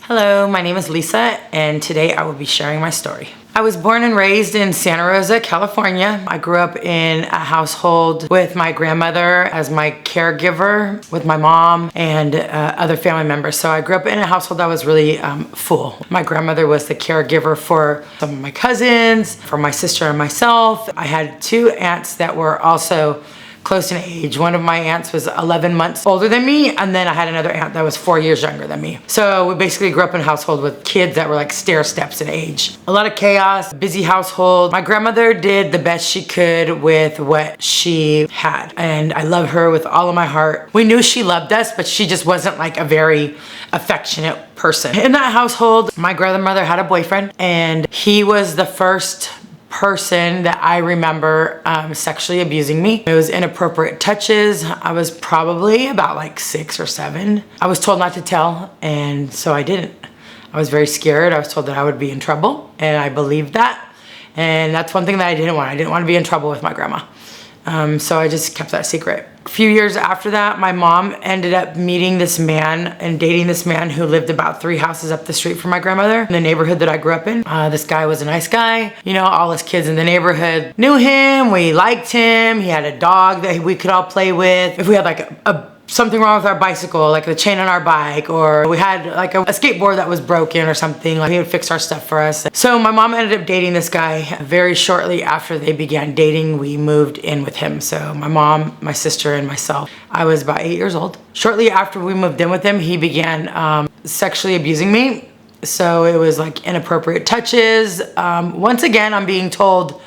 Hello, my name is Lisa, and today I will be sharing my story. I was born and raised in Santa Rosa, California. I grew up in a household with my grandmother as my caregiver, with my mom and other family members. So I grew up in a household that was really full. My grandmother was the caregiver for some of my cousins, for my sister and myself. I had two aunts that were also close in age. One of my aunts was 11 months older than me, and then I had another aunt that was 4 years younger than me. So we basically grew up in a household with kids that were like stair steps in age. A lot of chaos, busy household. My grandmother did the best she could with what she had, and I love her with all of my heart. We knew she loved us, but she just wasn't like a very affectionate person. In that household, my grandmother had a boyfriend, and he was the first person that I remember sexually abusing me. It was inappropriate touches. I was probably about like 6 or 7. I was told not to tell, and so I didn't. I was very scared. I was told that I would be in trouble, and I believed that. And that's one thing that I didn't want. I didn't want to be in trouble with my grandma. So I just kept that secret. A few years after that, my mom ended up meeting this man and dating this man who lived about 3 houses up the street from my grandmother in the neighborhood that I grew up in. This guy was a nice guy. You know, all us kids in the neighborhood knew him. We liked him. He had a dog that we could all play with. If we had like something wrong with our bicycle, like the chain on our bike, or we had like a skateboard that was broken or something, like he would fix our stuff for us. So my mom ended up dating this guy. Very shortly after they began dating, we moved in with him. So my mom, my sister, and myself. I was about 8 years old. Shortly after we moved in with him, he began sexually abusing me. So it was like inappropriate touches. Once again, I'm being told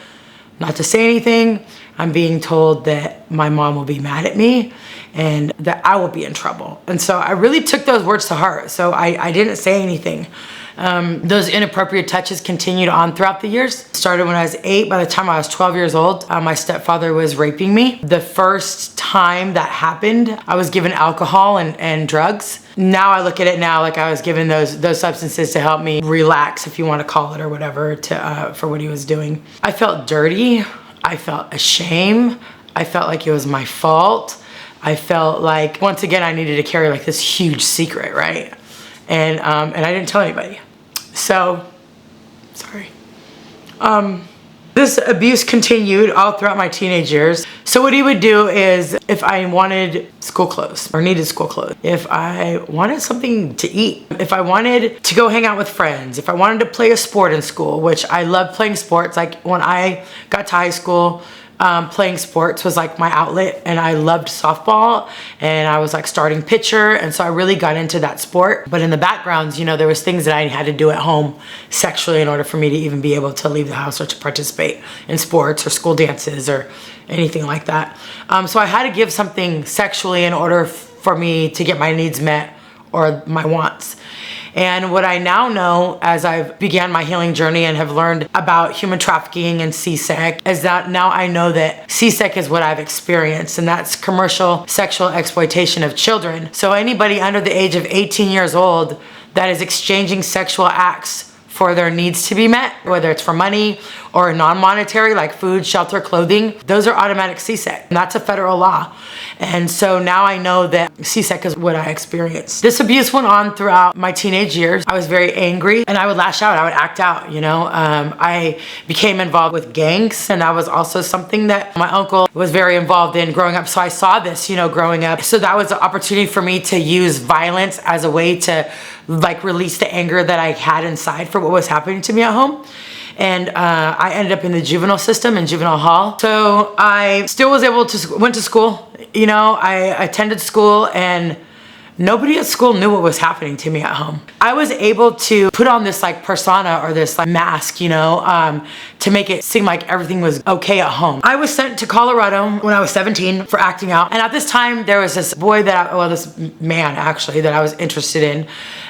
not to say anything. I'm being told that my mom will be mad at me and that I will be in trouble. And so I really took those words to heart. So I didn't say anything. Those inappropriate touches continued on throughout the years. Started when I was 8. By the time I was 12 years old, my stepfather was raping me. The first time that happened, I was given alcohol and drugs. Now I look at it now like I was given those substances to help me relax, if you want to call it, or whatever, for what he was doing. I felt dirty. I felt ashamed. I felt like it was my fault. I felt like, once again, I needed to carry like this huge secret, right? And I didn't tell anybody. So, sorry. This abuse continued all throughout my teenage years. So what he would do is, if I wanted school clothes or needed school clothes, if I wanted something to eat, if I wanted to go hang out with friends, if I wanted to play a sport in school, which I loved playing sports. Like when I got to high school, playing sports was like my outlet, and I loved softball, and I was like starting pitcher, and so I really got into that sport. But in the backgrounds, you know, there was things that I had to do at home sexually in order for me to even be able to leave the house or to participate in sports or school dances or anything like that. So I had to give something sexually in order for me to get my needs met or my wants. And what I now know, as I've began my healing journey and have learned about human trafficking and CSEC, is that now I know that CSEC is what I've experienced, and that's commercial sexual exploitation of children. So anybody under the age of 18 years old that is exchanging sexual acts for their needs to be met, whether it's for money or non-monetary, like food, shelter, clothing, those are automatic CSEC, and that's a federal law. And so now I know that CSEC is what I experienced. This abuse went on throughout my teenage years. I was very angry, and I would lash out, I would act out, you know. I became involved with gangs, and that was also something that my uncle was very involved in growing up. So I saw this, you know, growing up. So that was an opportunity for me to use violence as a way to like release the anger that I had inside for what was happening to me at home. And I ended up in the juvenile system, in juvenile hall. So I still was able to, went to school, you know, I attended school, and nobody at school knew what was happening to me at home. I was able to put on this like persona or this like mask, you know, to make it seem like everything was okay at home. I was sent to Colorado when I was 17 for acting out. And at this time, there was this boy this man actually, that I was interested in,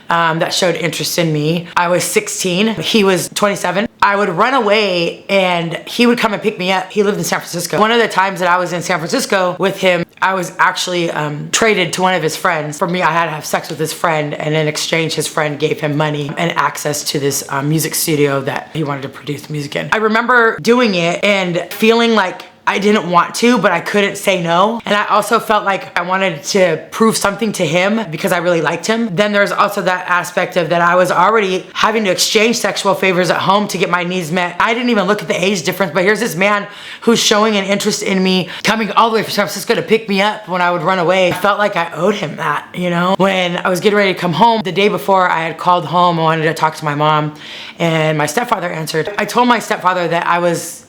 that showed interest in me. I was 16, he was 27. I would run away and he would come and pick me up. He lived in San Francisco. One of the times that I was in San Francisco with him, I was actually traded to one of his friends. For me, I had to have sex with his friend, and in exchange, his friend gave him money and access to this music studio that he wanted to produce music in. I remember doing it and feeling like I didn't want to, but I couldn't say no. And I also felt like I wanted to prove something to him because I really liked him. Then there's also that aspect of that I was already having to exchange sexual favors at home to get my needs met. I didn't even look at the age difference, but here's this man who's showing an interest in me, coming all the way from San Francisco to pick me up when I would run away. I felt like I owed him that, you know? When I was getting ready to come home, the day before I had called home, I wanted to talk to my mom, and my stepfather answered. I told my stepfather that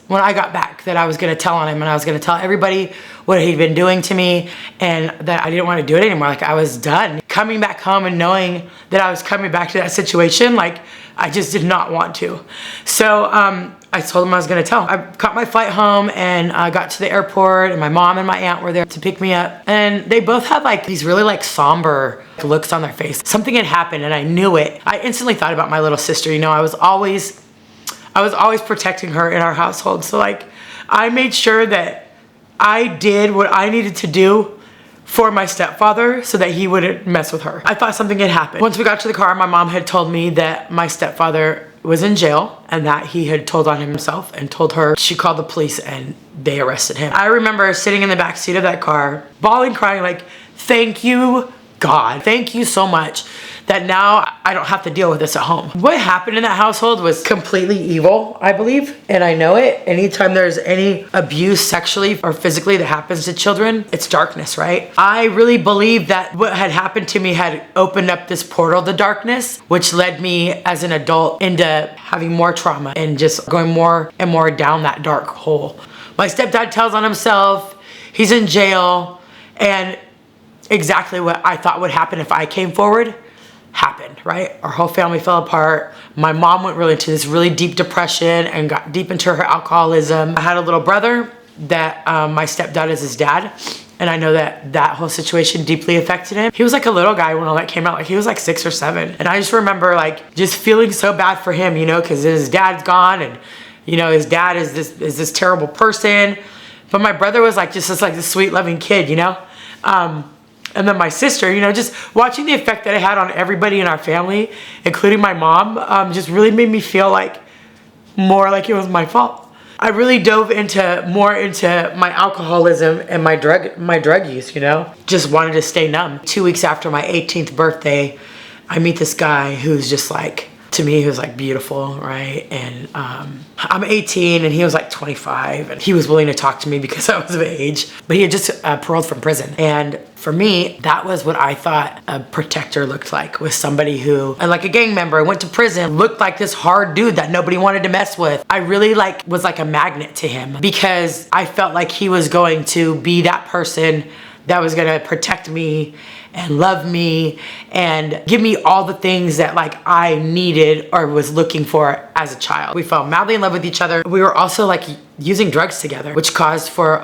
when I got back, that I was gonna tell on him, and I was gonna tell everybody what he'd been doing to me, and that I didn't want to do it anymore. Like, I was done. Coming back home and knowing that I was coming back to that situation, like, I just did not want to. So I told him I was gonna tell. I caught my flight home, and I got to the airport, and my mom and my aunt were there to pick me up, and they both had like these really like somber looks on their face. Something had happened, and I knew it. I instantly thought about my little sister. You know, I was always protecting her in our household. So like, I made sure that I did what I needed to do for my stepfather so that he wouldn't mess with her. I thought something had happened. Once we got to the car, my mom had told me that my stepfather was in jail and that he had told on himself, and told her. She called the police and they arrested him. I remember sitting in the back seat of that car, bawling, crying, like, thank you, God. Thank you so much that now I don't have to deal with this at home. What happened in that household was completely evil, I believe, and I know it. Anytime there's any abuse sexually or physically that happens to children, it's darkness, right? I really believe that what had happened to me had opened up this portal to darkness, which led me as an adult into having more trauma and just going more and more down that dark hole. My stepdad tells on himself, he's in jail, and exactly what I thought would happen if I came forward happened, right? Our whole family fell apart. My mom went really into this really deep depression and got deep into her alcoholism. I had a little brother that my stepdad is his dad, and I know that that whole situation deeply affected him. He was like a little guy when all that came out. Like, he was like 6 or 7, and I just remember like just feeling so bad for him, you know, because his dad's gone, and you know, his dad is this terrible person, but my brother was like just this sweet loving kid, you know. And then my sister, you know, just watching the effect that it had on everybody in our family, including my mom, just really made me feel like more like it was my fault. I really dove more into my alcoholism and my drug use, you know. Just wanted to stay numb. 2 weeks after my 18th birthday, I meet this guy who's just like, to me, he was like beautiful, right? And I'm 18 and he was like 25, and he was willing to talk to me because I was of age, but he had just paroled from prison. And for me, that was what I thought a protector looked like, was somebody who, like a gang member, went to prison, looked like this hard dude that nobody wanted to mess with. I really was like a magnet to him because I felt like he was going to be that person that was gonna protect me and love me and give me all the things that like I needed or was looking for as a child. We fell madly in love with each other. We were also like using drugs together, which caused for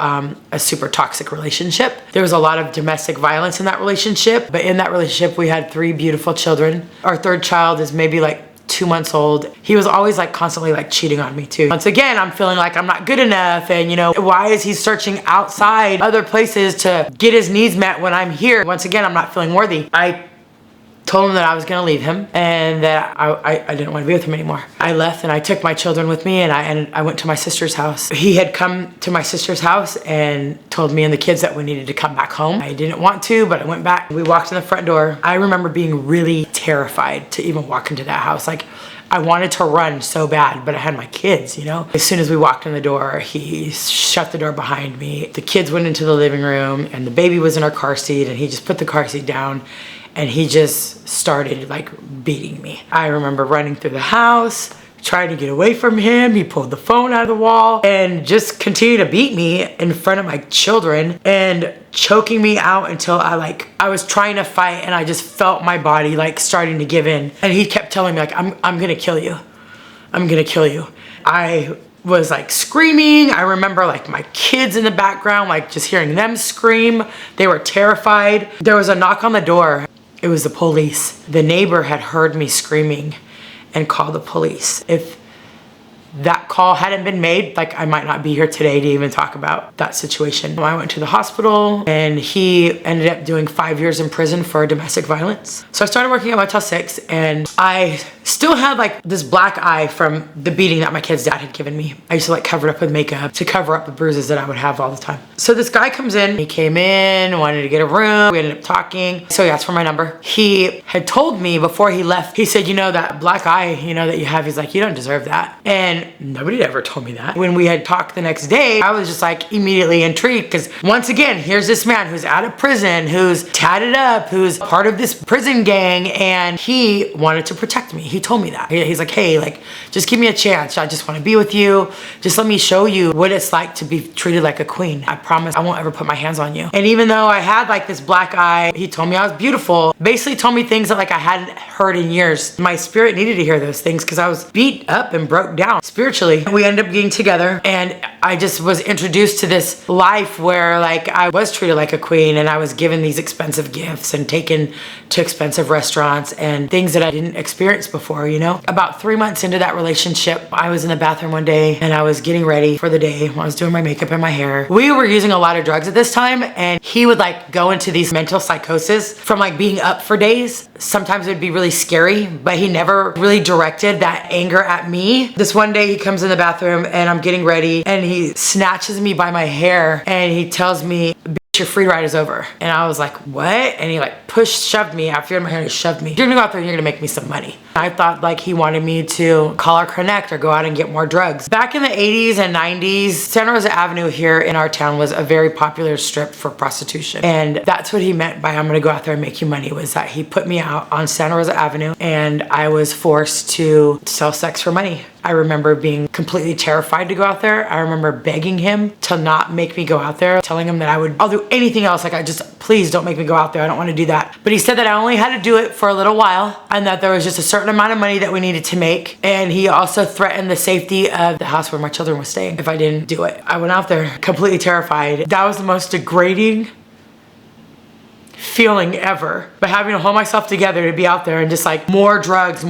a super toxic relationship. There was a lot of domestic violence in that relationship, but in that relationship we had 3 beautiful children. Our 3rd child is maybe like 2 months old. He was always like constantly like cheating on me too. Once again, I'm feeling like I'm not good enough, and you know, why is he searching outside other places to get his needs met when I'm here? Once again, I'm not feeling worthy. I told him that I was gonna leave him and that I didn't want to be with him anymore. I left and I took my children with me, and I went to my sister's house. He had come to my sister's house and told me and the kids that we needed to come back home. I didn't want to, but I went back. We walked in the front door. I remember being really terrified to even walk into that house. Like, I wanted to run so bad, but I had my kids, you know? As soon as we walked in the door, he shut the door behind me. The kids went into the living room and the baby was in our car seat, and he just put the car seat down and he just started like beating me. I remember running through the house, trying to get away from him. He pulled the phone out of the wall and just continued to beat me in front of my children and choking me out until I was trying to fight, and I just felt my body like starting to give in. And he kept telling me like, I'm gonna kill you. I'm gonna kill you. I was like screaming. I remember like my kids in the background, like just hearing them scream. They were terrified. There was a knock on the door. It was the police. The neighbor had heard me screaming and called the police. If that call hadn't been made, like I might not be here today to even talk about that situation. I went to the hospital and he ended up doing 5 years in prison for domestic violence. So I started working at Motel 6 and I still had like this black eye from the beating that my kid's dad had given me. I used to like cover it up with makeup to cover up the bruises that I would have all the time. So this guy comes in, he came in, wanted to get a room. We ended up talking. So he asked for my number. He had told me before he left, he said, you know, that black eye, you know, that you have, he's like, you don't deserve that. And nobody had ever told me that. When we had talked the next day, I was just like immediately intrigued because once again, here's this man who's out of prison, who's tatted up, who's part of this prison gang, and he wanted to protect me. He told me that. He's like, hey, like, just give me a chance. I just want to be with you. Just let me show you what it's like to be treated like a queen. I promise I won't ever put my hands on you. And even though I had like this black eye, he told me I was beautiful. Basically told me things that like I hadn't heard in years. My spirit needed to hear those things because I was beat up and broke down spiritually. We ended up getting together and I just was introduced to this life where like I was treated like a queen and I was given these expensive gifts and taken to expensive restaurants and things that I didn't experience before, you know? About 3 months into that relationship, I was in the bathroom one day and I was getting ready for the day. I was doing my makeup and my hair. We were using a lot of drugs at this time and he would like go into these mental psychosis from like being up for days. Sometimes it would be really scary, but he never really directed that anger at me. This one day he comes in the bathroom and I'm getting ready and he snatches me by my hair and he tells me, your free ride is over. And I was like, what? And he like shoved me. I feared my hair, he shoved me. You're gonna go out there and you're gonna make me some money. I thought like he wanted me to call or connect or go out and get more drugs. Back in the 80s and 90s, Santa Rosa Avenue here in our town was a very popular strip for prostitution. And that's what he meant by I'm gonna go out there and make you money, was that he put me out on Santa Rosa Avenue and I was forced to sell sex for money. I remember being completely terrified to go out there. I remember begging him to not make me go out there, telling him that I'll do anything else. Like please don't make me go out there. I don't want to do that. But he said that I only had to do it for a little while and that there was just a certain amount of money that we needed to make. And he also threatened the safety of the house where my children were staying if I didn't do it. I went out there completely terrified. That was the most degrading feeling ever, but having to hold myself together to be out there and just like more drugs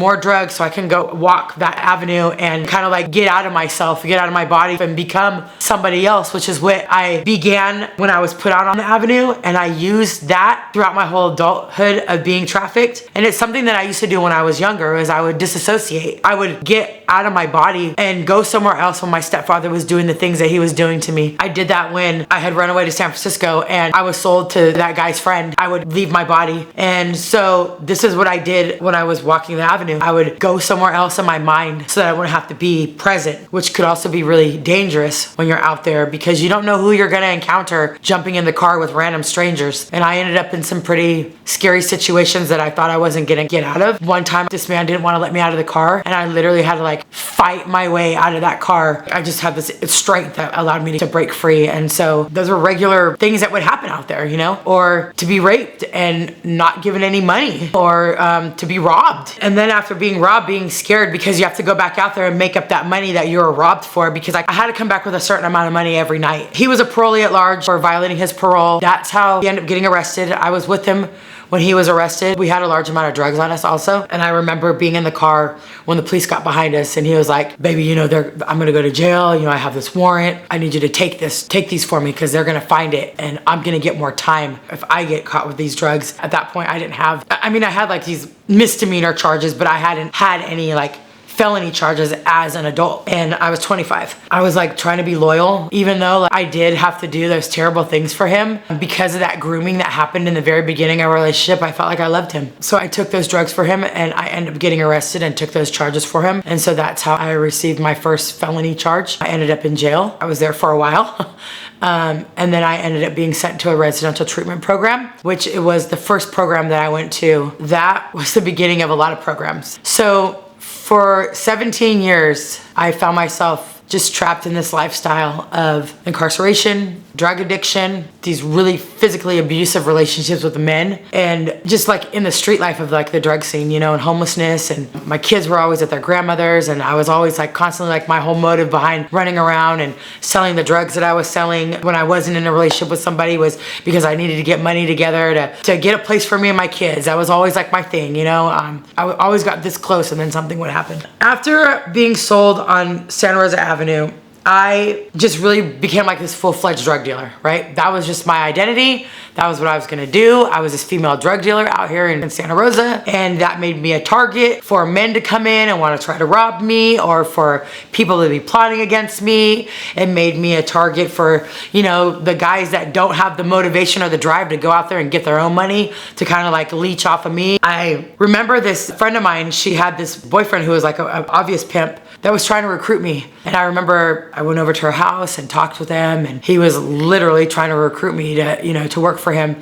so I can go walk that avenue and kind of like get out of myself, get out of my body and become somebody else, which is what I began when I was put out on the avenue. And I used that throughout my whole adulthood of being trafficked. And it's something that I used to do when I was younger, is I would disassociate. I would get out of my body and go somewhere else when my stepfather was doing the things that he was doing to me. I did that when I had run away to San Francisco and I was sold to that guy's friend. I would leave my body. And so this is what I did when I was walking the avenue. I would go somewhere else in my mind so that I wouldn't have to be present, which could also be really dangerous when you're out there because you don't know who you're gonna encounter jumping in the car with random strangers. And I ended up in some pretty scary situations that I thought I wasn't gonna get out of. One time this man didn't want to let me out of the car and I literally had to like fight my way out of that car. I just had this strength that allowed me to break free. And so those were regular things that would happen out there, you know, or to be raped and not given any money, or to be robbed. And then after being robbed, being scared because you have to go back out there and make up that money that you were robbed for, because I had to come back with a certain amount of money every night. He was a parolee at large for violating his parole. That's how he ended up getting arrested. I was with him when he was arrested. We had a large amount of drugs on us also. And I remember being in the car when the police got behind us and he was like, baby, you know, I'm gonna go to jail. You know, I have this warrant. I need you to take these for me because they're gonna find it and I'm gonna get more time if I get caught with these drugs. At that point, I had like these misdemeanor charges, but I hadn't had any like felony charges as an adult, and I was 25. I was like trying to be loyal, even though like, I did have to do those terrible things for him. Because of that grooming that happened in the very beginning of our relationship, I felt like I loved him. So I took those drugs for him and I ended up getting arrested and took those charges for him. And so that's how I received my first felony charge. I ended up in jail. I was there for a while. And then I ended up being sent to a residential treatment program, which it was the first program that I went to. That was the beginning of a lot of programs. So for 17 years, I found myself just trapped in this lifestyle of incarceration, drug addiction, these really physically abusive relationships with the men, and just like in the street life of like the drug scene, you know, and homelessness. And my kids were always at their grandmother's, and I was always like constantly, like my whole motive behind running around and selling the drugs that I was selling when I wasn't in a relationship with somebody was because I needed to get money together to get a place for me and my kids. That was always like my thing, you know. I always got this close and then something would happen. After being sold on Santa Rosa Avenue, I just really became like this full-fledged drug dealer, right? That was just my identity. That was what I was gonna do. I was this female drug dealer out here in Santa Rosa, and that made me a target for men to come in and want to try to rob me, or for people to be plotting against me. It made me a target for, you know, the guys that don't have the motivation or the drive to go out there and get their own money to kind of like leech off of me. I remember this friend of mine, she had this boyfriend who was like an obvious pimp that was trying to recruit me. And I remember I went over to her house and talked with him, and he was literally trying to recruit me to, you know, to work for him.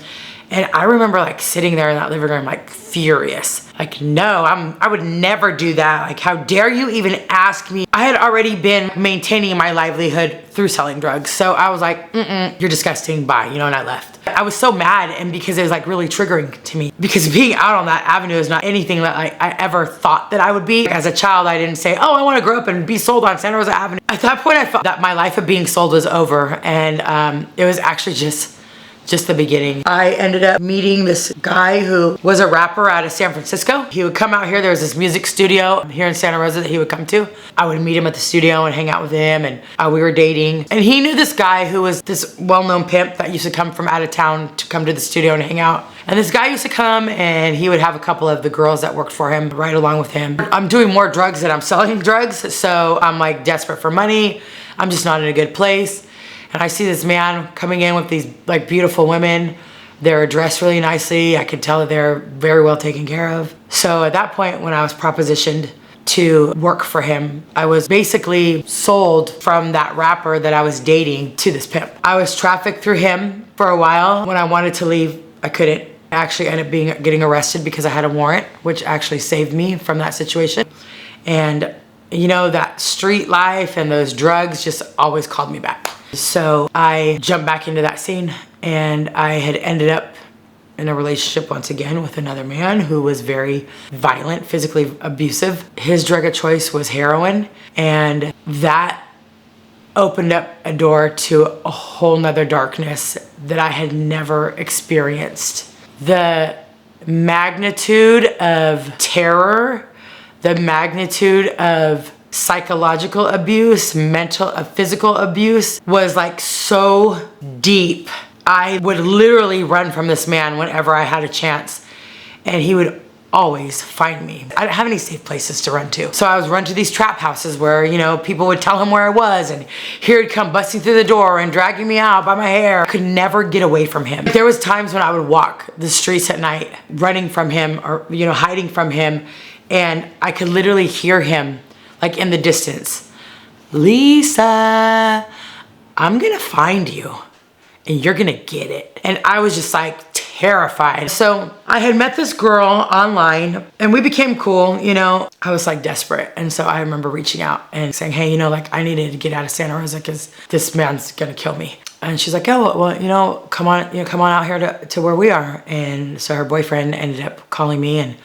And I remember like sitting there in that living room, like furious. Like, no, I would never do that. Like, how dare you even ask me? I had already been maintaining my livelihood through selling drugs. So I was like, you're disgusting, bye, you know, and I left. I was so mad, and because it was like really triggering to me, because being out on that avenue is not anything that I ever thought that I would be. As a child, I didn't say, oh, I want to grow up and be sold on Santa Rosa Avenue. At that point, I felt that my life of being sold was over, and it was actually just the beginning. I ended up meeting this guy who was a rapper out of San Francisco. He would come out here. There was this music studio here in Santa Rosa that he would come to. I would meet him at the studio and hang out with him, and we were dating. And he knew this guy who was this well-known pimp that used to come from out of town to come to the studio and hang out. And this guy used to come, and he would have a couple of the girls that worked for him right along with him. I'm doing more drugs than I'm selling drugs, so I'm like desperate for money. I'm just not in a good place. And I see this man coming in with these like beautiful women. They're dressed really nicely. I could tell that they're very well taken care of. So at that point, when I was propositioned to work for him, I was basically sold from that rapper that I was dating to this pimp. I was trafficked through him for a while. When I wanted to leave, I couldn't. I actually ended up getting arrested because I had a warrant, which actually saved me from that situation. And you know, that street life and those drugs just always called me back. So I jumped back into that scene, and I had ended up in a relationship once again with another man who was very violent, physically abusive. His drug of choice was heroin, and that opened up a door to a whole nother darkness that I had never experienced. The magnitude of terror, the magnitude of psychological abuse, physical abuse was like so deep. I would literally run from this man whenever I had a chance, and he would always find me. I didn't have any safe places to run to. So I was run to these trap houses where, you know, people would tell him where I was, and here he'd come busting through the door and dragging me out by my hair. I could never get away from him. There was times when I would walk the streets at night running from him, or, you know, hiding from him, and I could literally hear him like in the distance. Lisa, I'm gonna find you and you're gonna get it. And I was just like terrified. So I had met this girl online and we became cool, you know. I was like desperate. And so I remember reaching out and saying, hey, you know, like I needed to get out of Santa Rosa because this man's gonna kill me. And she's like, oh, well, you know, come on out here to where we are. And so her boyfriend ended up calling me, and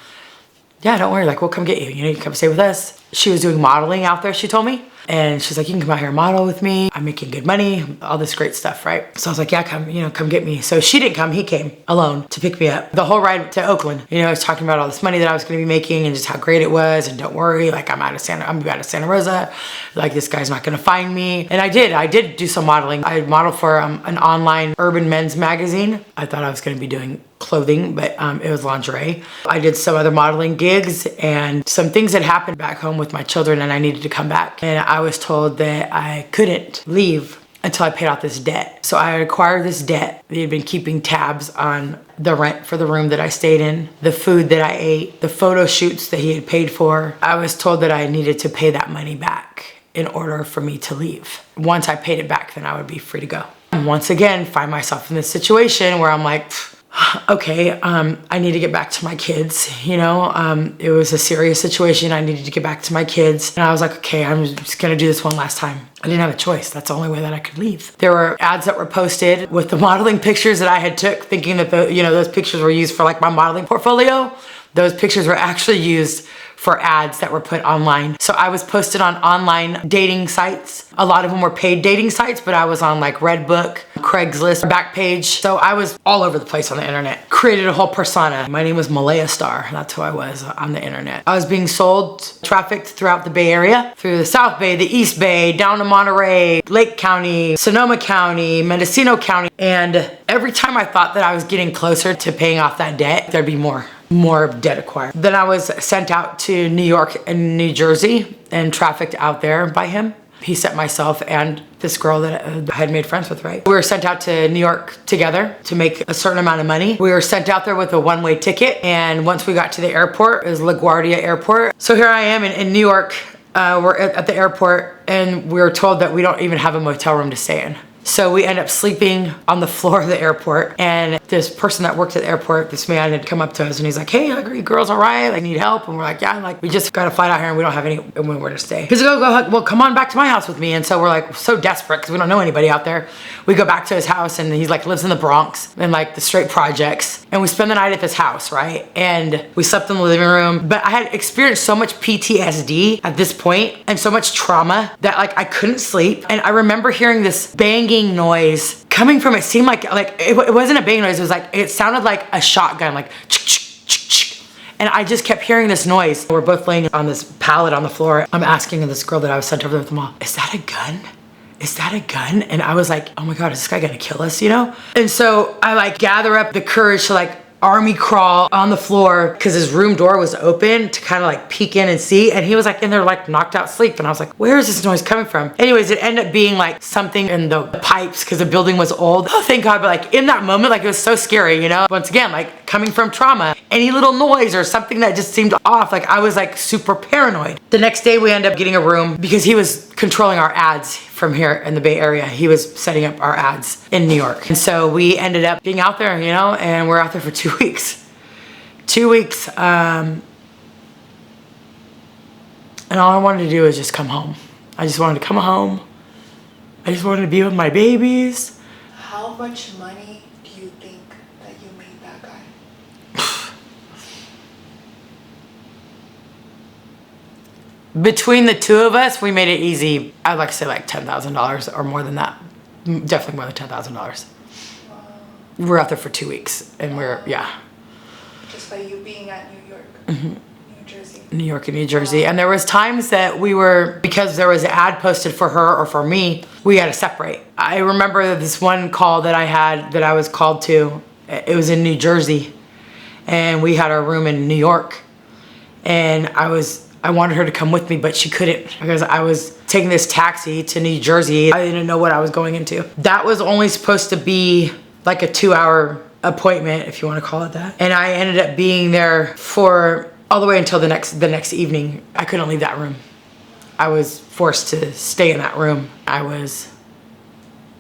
yeah, don't worry, like we'll come get you. You know, you can come stay with us. She was doing modeling out there, she told me. And she's like, you can come out here and model with me. I'm making good money, all this great stuff, right? So I was like, yeah, come, you know, come get me. So she didn't come, he came alone to pick me up. The whole ride to Oakland, you know, I was talking about all this money that I was gonna be making and just how great it was. And don't worry, like I'm out of Santa Rosa. Like this guy's not gonna find me. And I did do some modeling. I modeled for an online urban men's magazine. I thought I was gonna be doing clothing, but it was lingerie. I did some other modeling gigs, and some things had happened back home with my children, and I needed to come back. And I was told that I couldn't leave until I paid off this debt. So I acquired this debt. They had been keeping tabs on the rent for the room that I stayed in, the food that I ate, the photo shoots that he had paid for. I was told that I needed to pay that money back in order for me to leave. Once I paid it back, then I would be free to go. And once again, find myself in this situation where I'm like, okay, I need to get back to my kids, you know? It was a serious situation. I needed to get back to my kids. And I was like, okay, I'm just gonna do this one last time. I didn't have a choice. That's the only way that I could leave. There were ads that were posted with the modeling pictures that I had took, thinking that those pictures were used for like my modeling portfolio. Those pictures were actually used for ads that were put online. So I was posted on online dating sites. A lot of them were paid dating sites, but I was on like Redbook, Craigslist, Backpage. So I was all over the place on the internet. Created a whole persona. My name was Malaya Star. That's who I was on the internet. I was being sold, trafficked throughout the Bay Area, through the South Bay, the East Bay, down to Monterey, Lake County, Sonoma County, Mendocino County. And every time I thought that I was getting closer to paying off that debt, there'd be more debt acquired. Then I was sent out to New York and New Jersey and trafficked out there by him. He sent myself and this girl that I had made friends with, right? We were sent out to New York together to make a certain amount of money. We were sent out there with a one-way ticket, and once we got to the airport, it was LaGuardia Airport. So here I am in New York. We're at the airport, and we were told that we don't even have a motel room to stay in. So we end up sleeping on the floor of the airport, and this person that worked at the airport, this man, had come up to us and he's like, hey, are you girls all right? I need help. And we're like, yeah, like we just got a flight out here and we don't have anywhere to stay. He's like, oh, well, come on back to my house with me. And so we're like so desperate because we don't know anybody out there. We go back to his house, and he's like lives in the Bronx and like the straight projects. And we spend the night at this house, right? And we slept in the living room. But I had experienced so much PTSD at this point and so much trauma that like I couldn't sleep. And I remember hearing this banging noise coming from, it seemed like it wasn't a banging noise. It was like, it sounded like a shotgun, like and I just kept hearing this noise. We're both laying on this pallet on the floor. I'm asking this girl that I was sent over there with the mall, is that a gun? Is that a gun? And I was like, oh my God, is this guy gonna kill us, you know? And so I like gather up the courage to like army crawl on the floor because his room door was open to kind of like peek in and see, and he was like in there like knocked out sleep, and I was like, where is this noise coming from? Anyways, it ended up being like something in the pipes because the building was old. Oh, thank God. But like in that moment, like it was so scary, you know? Once again, like coming from trauma, any little noise or something that just seemed off, like I was like super paranoid. The next day we ended up getting a room because he was controlling our ads from here in the Bay Area. He was setting up our ads in New York. And so we ended up being out there, you know, and we're out there for 2 weeks. 2 weeks. And all I wanted to do was just come home. I just wanted to come home. I just wanted to be with my babies. How much money do you think that you made that guy? Between the two of us, we made it easy. I'd like to say like $10,000 or more than that. Definitely more than $10,000. Wow. We were out there for 2 weeks, and yeah. Just by you being at New York, New Jersey. New York and New Jersey. And there was times that we were, because there was an ad posted for her or for me, we had to separate. I remember this one call that I had, that I was called to. It was in New Jersey, and we had our room in New York. And I wanted her to come with me, but she couldn't because I was taking this taxi to New Jersey. I didn't know what I was going into. That was only supposed to be like a 2-hour appointment, if you want to call it that. And I ended up being there for all the way until the next evening. I couldn't leave that room. I was forced to stay in that room. I was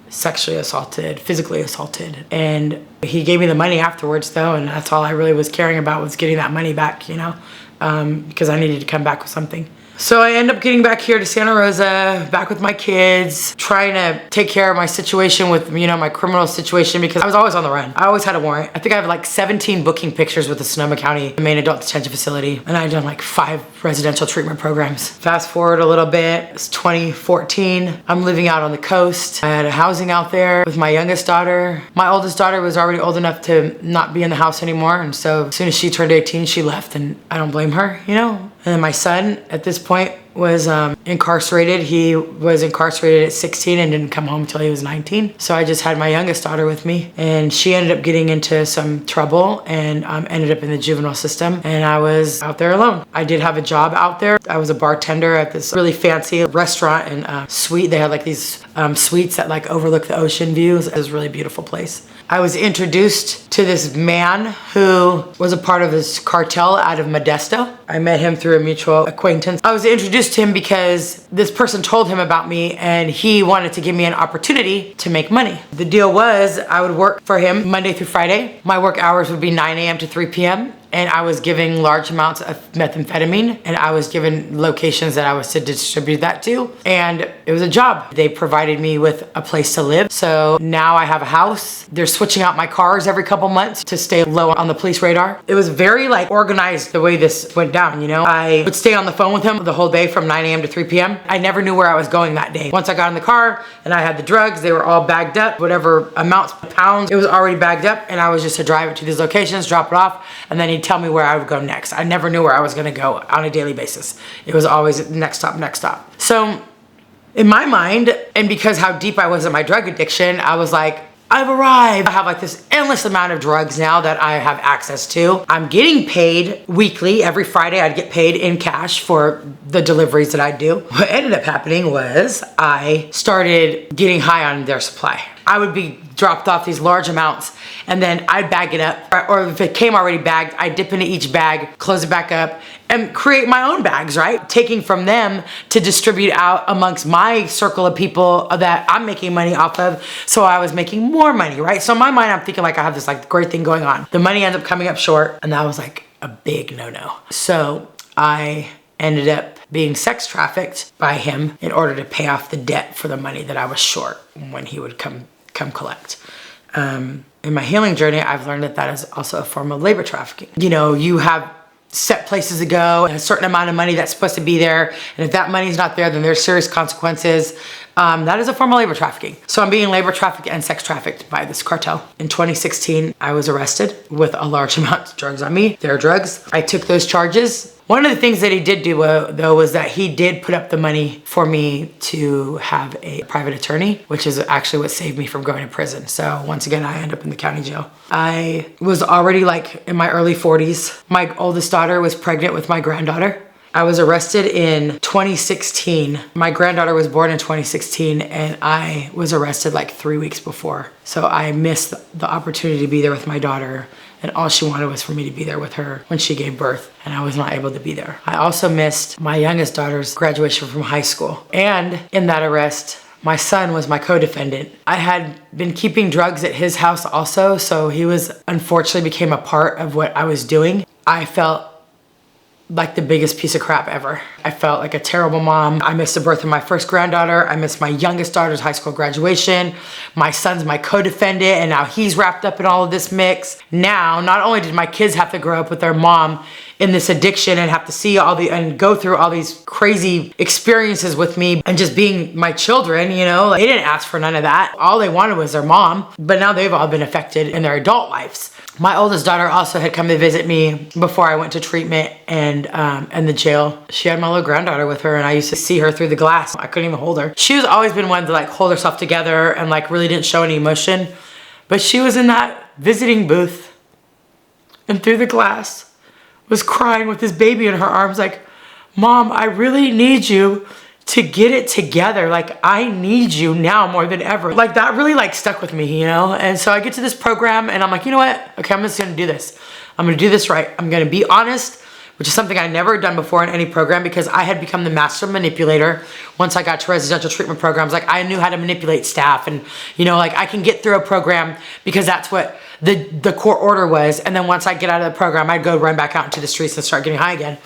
sexually assaulted, physically assaulted. And he gave me the money afterwards though, and that's all I really was caring about, was getting that money back, you know? Because I needed to come back with something. So I end up getting back here to Santa Rosa, back with my kids, trying to take care of my situation with, you know, my criminal situation, because I was always on the run. I always had a warrant. I think I have like 17 booking pictures with the Sonoma County main adult detention facility, and I've done like 5 residential treatment programs. Fast forward a little bit, it's 2014. I'm living out on the coast. I had a housing out there with my youngest daughter. My oldest daughter was already old enough to not be in the house anymore, and so as soon as she turned 18, she left, and I don't blame her, you know? And then my son, at this point, was incarcerated. He was incarcerated at 16 and didn't come home until he was 19. So I just had my youngest daughter with me, and she ended up getting into some trouble and ended up in the juvenile system, and I was out there alone. I did have a job out there. I was a bartender at this really fancy restaurant and suite. They had like these suites that like overlook the ocean views. It was a really beautiful place. I was introduced to this man who was a part of this cartel out of Modesto. I met him through a mutual acquaintance. I was introduced introduced to him because this person told him about me and he wanted to give me an opportunity to make money. The deal was I would work for him Monday through Friday. My work hours would be 9 a.m. to 3 p.m. and I was giving large amounts of methamphetamine, and I was given locations that I was to distribute that to, and it was a job. They provided me with a place to live. So now I have a house. They're switching out my cars every couple months to stay low on the police radar. It was very like organized the way this went down, you know? I would stay on the phone with him the whole day from 9 a.m. to 3 p.m. I never knew where I was going that day. Once I got in the car and I had the drugs, they were all bagged up, whatever amounts, pounds, it was already bagged up, and I was just to drive it to these locations, drop it off, and then he'd tell me where I would go next. I never knew where I was gonna go on a daily basis. It was always next stop, next stop. So in my mind, and because how deep I was in my drug addiction, I was like, I've arrived. I have like this endless amount of drugs now that I have access to. I'm getting paid weekly. Every Friday I'd get paid in cash for the deliveries that I do. What ended up happening was I started getting high on their supply. I would be dropped off these large amounts and then I'd bag it up, or if it came already bagged, I'd dip into each bag, close it back up, and create my own bags, right? Taking from them to distribute out amongst my circle of people that I'm making money off of, so I was making more money, right? So in my mind, I'm thinking like I have this like great thing going on. The money ends up coming up short, and that was like a big no-no. So I ended up being sex trafficked by him in order to pay off the debt for the money that I was short when he would come collect. In my healing journey, I've learned that that is also a form of labor trafficking. You know, you have set places to go and a certain amount of money that's supposed to be there, and if that money's not there, then there's serious consequences. That is a form of labor trafficking. So I'm being labor trafficked and sex trafficked by this cartel. In 2016, I was arrested with a large amount of drugs on me. Their drugs. I took those charges. One of the things that he did do though was that he did put up the money for me to have a private attorney, which is actually what saved me from going to prison. So once again, I end up in the county jail. I was already like in my early 40s. My oldest daughter was pregnant with my granddaughter. I was arrested in 2016. My granddaughter was born in 2016 and I was arrested like 3 weeks before. So I missed the opportunity to be there with my daughter, and all she wanted was for me to be there with her when she gave birth, and I was not able to be there. I also missed my youngest daughter's graduation from high school. And in that arrest, my son was my co-defendant. I had been keeping drugs at his house also, so he was unfortunately became a part of what I was doing. I felt like the biggest piece of crap ever. I felt like a terrible mom. I missed the birth of my first granddaughter. I missed my youngest daughter's high school graduation. My son's my co-defendant, and now he's wrapped up in all of this mix. Now, not only did my kids have to grow up with their mom in this addiction and have to see and go through all these crazy experiences with me and just being my children, you know, they didn't ask for none of that. All they wanted was their mom, but now they've all been affected in their adult lives. My oldest daughter also had come to visit me before I went to treatment and the jail. She had my little granddaughter with her, and I used to see her through the glass. I couldn't even hold her. She was always been one to like hold herself together and like really didn't show any emotion, but she was in that visiting booth and through the glass was crying with this baby in her arms like, Mom, I really need you to get it together. Like, I need you now more than ever. Like, that really like stuck with me, you know? And so I get to this program and I'm like, you know what? Okay, I'm just gonna do this. I'm gonna do this right. I'm gonna be honest, which is something I never done before in any program, because I had become the master manipulator. Once I got to residential treatment programs, like I knew how to manipulate staff, and you know, like I can get through a program because that's what the court order was. And then once I get out of the program, I'd go run back out into the streets and start getting high again.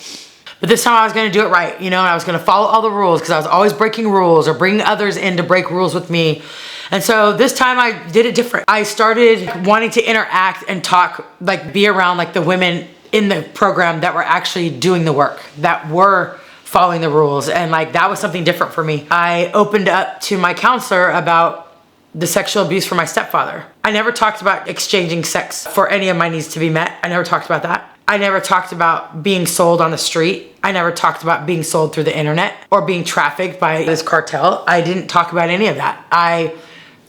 But this time I was gonna do it right, you know, and I was gonna follow all the rules because I was always breaking rules or bringing others in to break rules with me. And so this time I did it different. I started wanting to interact and talk, like be around like the women in the program that were actually doing the work, that were following the rules. And like, that was something different for me. I opened up to my counselor about the sexual abuse from my stepfather. I never talked about exchanging sex for any of my needs to be met. I never talked about that. I never talked about being sold on the street. I never talked about being sold through the internet or being trafficked by this cartel. I didn't talk about any of that. I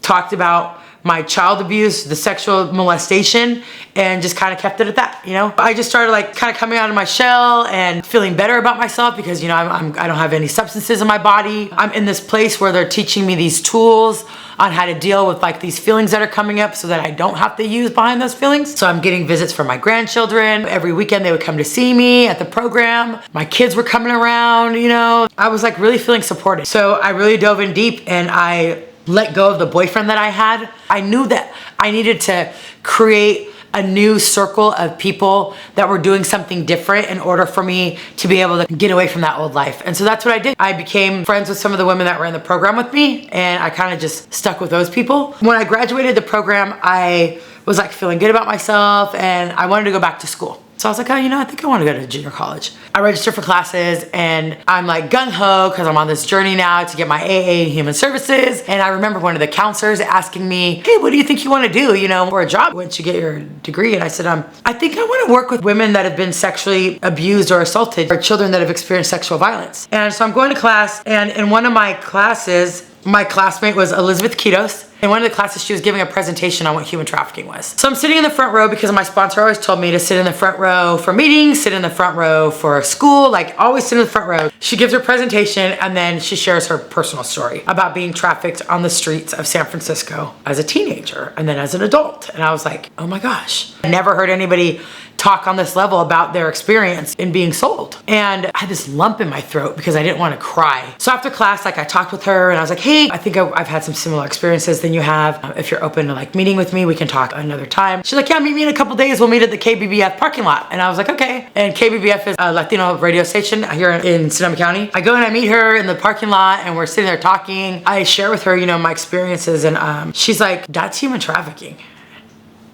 talked about my child abuse, the sexual molestation, and just kind of kept it at that, you know? I just started like kind of coming out of my shell and feeling better about myself because, you know, I don't have any substances in my body. I'm in this place where they're teaching me these tools on how to deal with like these feelings that are coming up so that I don't have to use behind those feelings. So I'm getting visits from my grandchildren. Every weekend they would come to see me at the program. My kids were coming around, you know. I was like really feeling supported. So I really dove in deep and I let go of the boyfriend that I had. I knew that I needed to create a new circle of people that were doing something different in order for me to be able to get away from that old life. And so that's what I did. I became friends with some of the women that were in the program with me, and I kind of just stuck with those people. When I graduated the program, I was like feeling good about myself and I wanted to go back to school. So I was like, oh, you know, I think I want to go to junior college. I registered for classes and I'm like gung-ho because I'm on this journey now to get my AA in human services. And I remember one of the counselors asking me, hey, what do you think you want to do, you know, for a job once you get your degree? And I said, I think I want to work with women that have been sexually abused or assaulted or children that have experienced sexual violence. And so I'm going to class, and in one of my classes, my classmate was Elizabeth Kitos. In one of the classes, she was giving a presentation on what human trafficking was. So I'm sitting in the front row because my sponsor always told me to sit in the front row for meetings, sit in the front row for school, like always sit in the front row. She gives her presentation and then she shares her personal story about being trafficked on the streets of San Francisco as a teenager and then as an adult. And I was like, oh my gosh. I never heard anybody talk on this level about their experience in being sold. And I had this lump in my throat because I didn't want to cry. So after class, like I talked with her and I was like, hey, I think I've had some similar experiences than you have. If you're open to like meeting with me, we can talk another time. She's like, yeah, meet me in a couple days. We'll meet at the KBBF parking lot. And I was like, okay. And KBBF is a Latino radio station here in Sonoma County. I go and I meet her in the parking lot and we're sitting there talking. I share with her, you know, my experiences and she's like, that's human trafficking.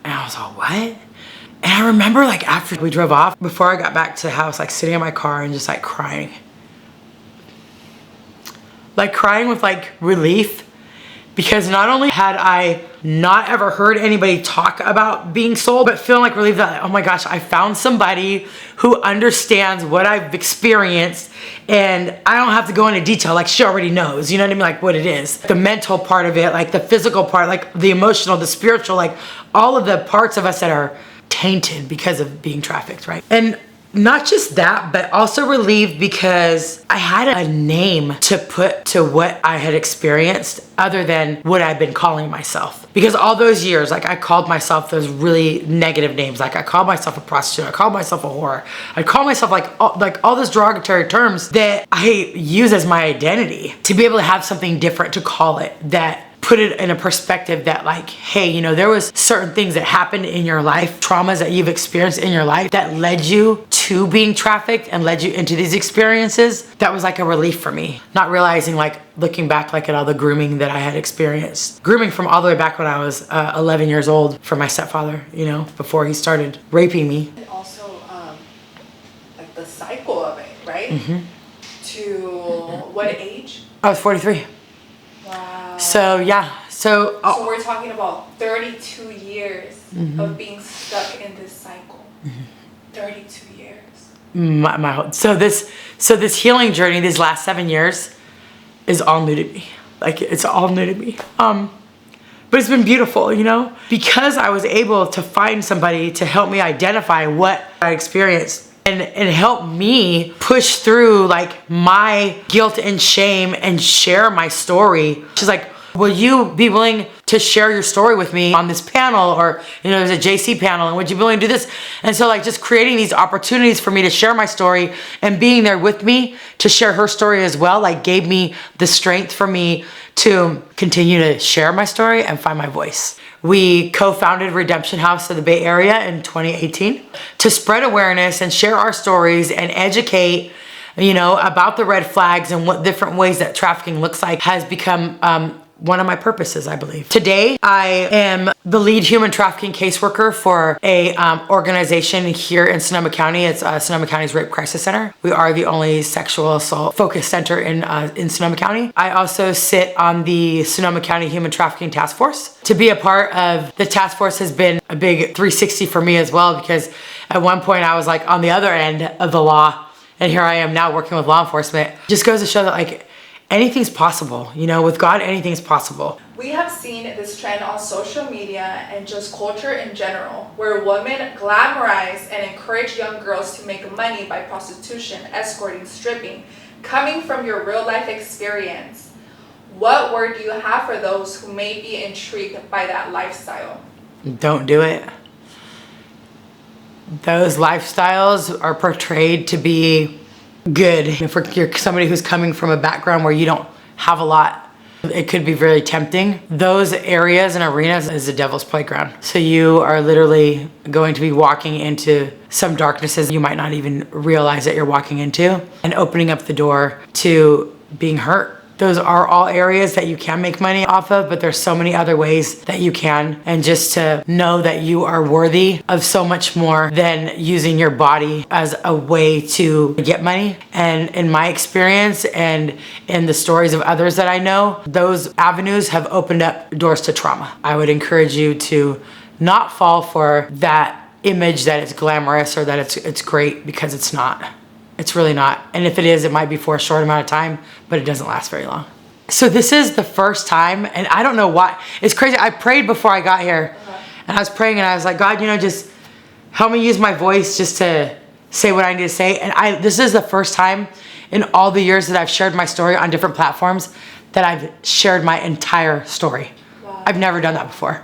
And I was like, what? And I remember like after we drove off, before I got back to the house, like sitting in my car and just like crying. Like crying with like relief, because not only had I not ever heard anybody talk about being sold, but feeling like relief that, oh my gosh, I found somebody who understands what I've experienced and I don't have to go into detail, like she already knows, you know what I mean? Like what it is. The mental part of it, like the physical part, like the emotional, the spiritual, like all of the parts of us that are tainted because of being trafficked, right? And not just that, but also relieved because I had a name to put to what I had experienced other than what I'd been calling myself. Because all those years, like I called myself those really negative names. Like I called myself a prostitute, I called myself a whore. I called myself like all those derogatory terms that I use as my identity. To be able to have something different to call it that put it in a perspective that like, hey, you know, there was certain things that happened in your life, traumas that you've experienced in your life that led you to being trafficked and led you into these experiences. That was like a relief for me. Not realizing, like looking back like at all the grooming that I had experienced. Grooming from all the way back when I was 11 years old from my stepfather, you know, before he started raping me. And also like the cycle of it, right? Mm-hmm. To what age? I was 43. Wow. So yeah, so we're talking about 32 years of being stuck in this cycle. 32 years. So this healing journey, these last 7 years, is all new to me. Like it's all new to me. But it's been beautiful, you know, because I was able to find somebody to help me identify what I experienced. And help me push through like my guilt and shame and share my story. She's like, will you be willing to share your story with me on this panel? Or, you know, there's a JC panel, and would you be willing to do this? And so like just creating these opportunities for me to share my story and being there with me to share her story as well, like gave me the strength for me to continue to share my story and find my voice. We co-founded Redemption House of the Bay Area in 2018 to spread awareness and share our stories and educate, you know, about the red flags and what different ways that trafficking looks like has become one of my purposes, I believe. Today, I am the lead human trafficking caseworker for a organization here in Sonoma County. It's Sonoma County's Rape Crisis Center. We are the only sexual assault focused center in Sonoma County. I also sit on the Sonoma County Human Trafficking Task Force. To be a part of the task force has been a big 360 for me as well, because at one point I was like on the other end of the law, and here I am now working with law enforcement. Just goes to show that like anything's possible, you know, with God, anything's possible. We have seen this trend on social media and just culture in general, where women glamorize and encourage young girls to make money by prostitution, escorting, stripping. Coming from your real life experience, what word do you have for those who may be intrigued by that lifestyle? Don't do it. Those lifestyles are portrayed to be good. If you're somebody who's coming from a background where you don't have a lot, it could be very tempting. Those areas and arenas is the devil's playground. So you are literally going to be walking into some darknesses you might not even realize that you're walking into, and opening up the door to being hurt. Those are all areas that you can make money off of, but there's so many other ways that you can. And just to know that you are worthy of so much more than using your body as a way to get money. And in my experience and in the stories of others that I know, those avenues have opened up doors to trauma. I would encourage you to not fall for that image that it's glamorous or that it's great, because it's not. It's really not. And if it is, it might be for a short amount of time, but it doesn't last very long. So this is the first time, and I don't know why. It's crazy. I prayed before I got here, and I was praying and I was like, God, just help me use my voice just to say what I need to say. And this is the first time in all the years that I've shared my story on different platforms that I've shared my entire story. Wow. I've never done that before.